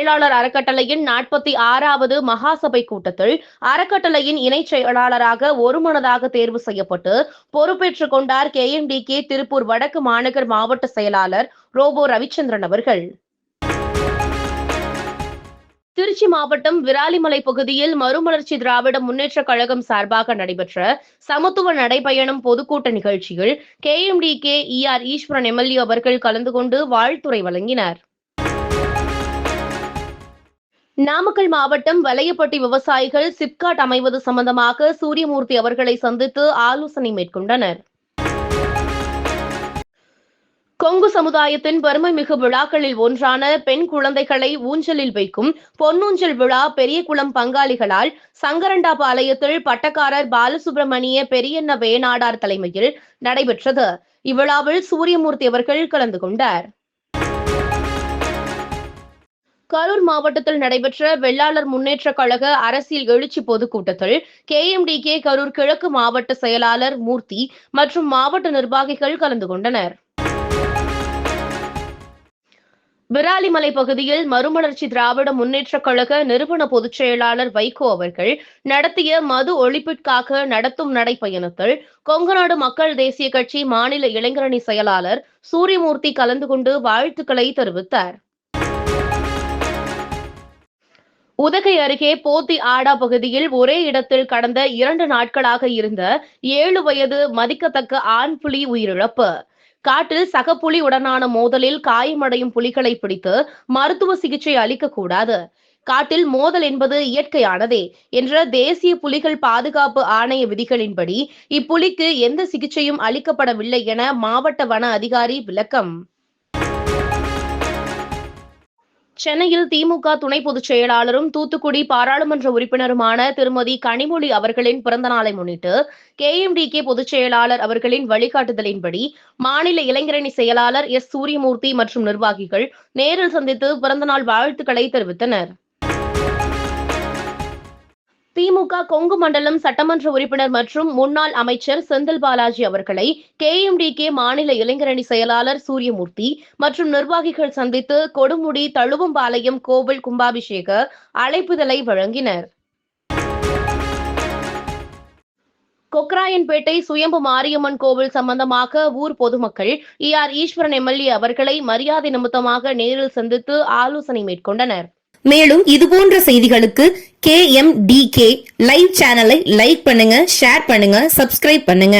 செயலாளர் அறக்கட்டளையின் 46வது மகாசபை கூட்டத்தில் அறக்கட்டளையின் இணைச் செயலாளராக ஒருமனதாக தேர்வு செய்யப்பட்டு பொறுப்பேற்றுக் கொண்டார் KMDK திருப்பூர் வடக்கு மாநகர் மாவட்ட செயலாளர் ரோபோ ரவிச்சந்திரன் அவர்கள். திருச்சி மாவட்டம் விராலிமலை பகுதியில் மறுமலர்ச்சி திராவிட முன்னேற்றக் கழகம் சார்பாக நடைபெற்ற சமத்துவ நடைபயணம் பொதுக்கூட்ட நிகழ்ச்சியில் KMDK ER ஈஸ்வரன் MLA அவர்கள் கலந்து கொண்டு வாழ்த்துரை வழங்கினார். நாமக்கல் மாவட்டம் வலையப்பட்டி விவசாயிகள் சிப்காட் அமைவது சம்பந்தமாக சூரியமூர்த்தி அவர்களை சந்தித்து ஆலோசனை மேற்கொண்டனர். கொங்கு சமுதாயத்தின் பெருமைமிகு விழாக்களில் ஒன்றான பெண் குழந்தைகளை ஊஞ்சலில் வைக்கும் பொன்னூஞ்சல் விழா பெரியகுளம் பங்காளிகளால் சங்கரண்டாபாளையத்தில் பட்டக்காரர் பாலசுப்பிரமணிய பெரியண்ண வேணாடார் தலைமையில் நடைபெற்றது. இவ்விழாவில் சூரியமூர்த்தி அவர்கள் கலந்து கொண்டார். கரூர் மாவட்டத்தில் நடைபெற்ற வெள்ளாளர் முன்னேற்றக் கழக அரசியல் எழுச்சி பொதுக்கூட்டத்தில் KMDK கரூர் கிழக்கு மாவட்ட செயலாளர் மூர்த்தி மற்றும் மாவட்ட நிர்வாகிகள் கலந்து கொண்டனர். விராலிமலை பகுதியில் மறுமலர்ச்சி திராவிட முன்னேற்றக் கழக நிறுவன பொதுச் செயலாளர் வைகோ அவர்கள் நடத்திய மது ஒழிப்பிற்காக நடத்தும் நடைப்பயணத்தில் கொங்குநாடு மக்கள் தேசிய கட்சி மாநில இளைஞரணி செயலாளர் சூரியமூர்த்தி கலந்து கொண்டு வாழ்த்துக்களை தெரிவித்தார். உதகை அருகே போத்தி ஆடா பகுதியில் ஒரே இடத்தில் கடந்த 2 நாட்களாக இருந்த 7 வயது மதிக்கத்தக்க ஆண் புலி உயிரிழப்பு. காட்டில் சக புலி உடனான மோதலில் காயமடையும் புலிகளை பிடித்து மருத்துவ சிகிச்சை அளிக்கக்கூடாது. காட்டில் மோதல் என்பது இயற்கையானதே என்ற தேசிய புலிகள் பாதுகாப்பு ஆணைய விதிகளின்படி இப்புலிக்கு எந்த சிகிச்சையும் அளிக்கப்படவில்லை என மாவட்ட வன அதிகாரி விளக்கம். சென்னையில் திமுக துணை பொதுச் செயலாளரும் தூத்துக்குடி பாராளுமன்ற உறுப்பினருமான திருமதி கனிமொழி அவர்களின் பிறந்தநாளை முன்னிட்டு KMDK பொதுச் செயலாளர் அவர்களின் வழிகாட்டுதலின்படி மாநில இளைஞரணி செயலாளர் சூரியமூர்த்தி மற்றும் நிர்வாகிகள் நேரில் சந்தித்து பிறந்தநாள் வாழ்த்துக்களை தெரிவித்தனர். திமுக கொங்கு மண்டலம் சட்டமன்ற உறுப்பினர் மற்றும் முன்னாள் அமைச்சர் செந்தில் பாலாஜி அவர்களை KMDK மாநில இளைஞரணி செயலாளர் சூரியமூர்த்தி மற்றும் நிர்வாகிகள் சந்தித்து கொடுமுடி தழுவம்பாளையம் கோவில் கும்பாபிஷேக அழைப்புதலை வழங்கினர். கொக்ராயன்பேட்டை சுயம்பு மாரியம்மன் கோவில் சம்பந்தமாக ஊர் பொதுமக்கள் ER ஈஸ்வரன் MLA அவர்களை மரியாதை நிமித்தமாக நேரில் சந்தித்து ஆலோசனை மேற்கொண்டனர். மேலும் இதுபோன்ற செய்திகளுக்கு KMDK லைவ் சேனலை லைக் பண்ணுங்க, ஷேர் பண்ணுங்க, சப்ஸ்கிரைப் பண்ணுங்க.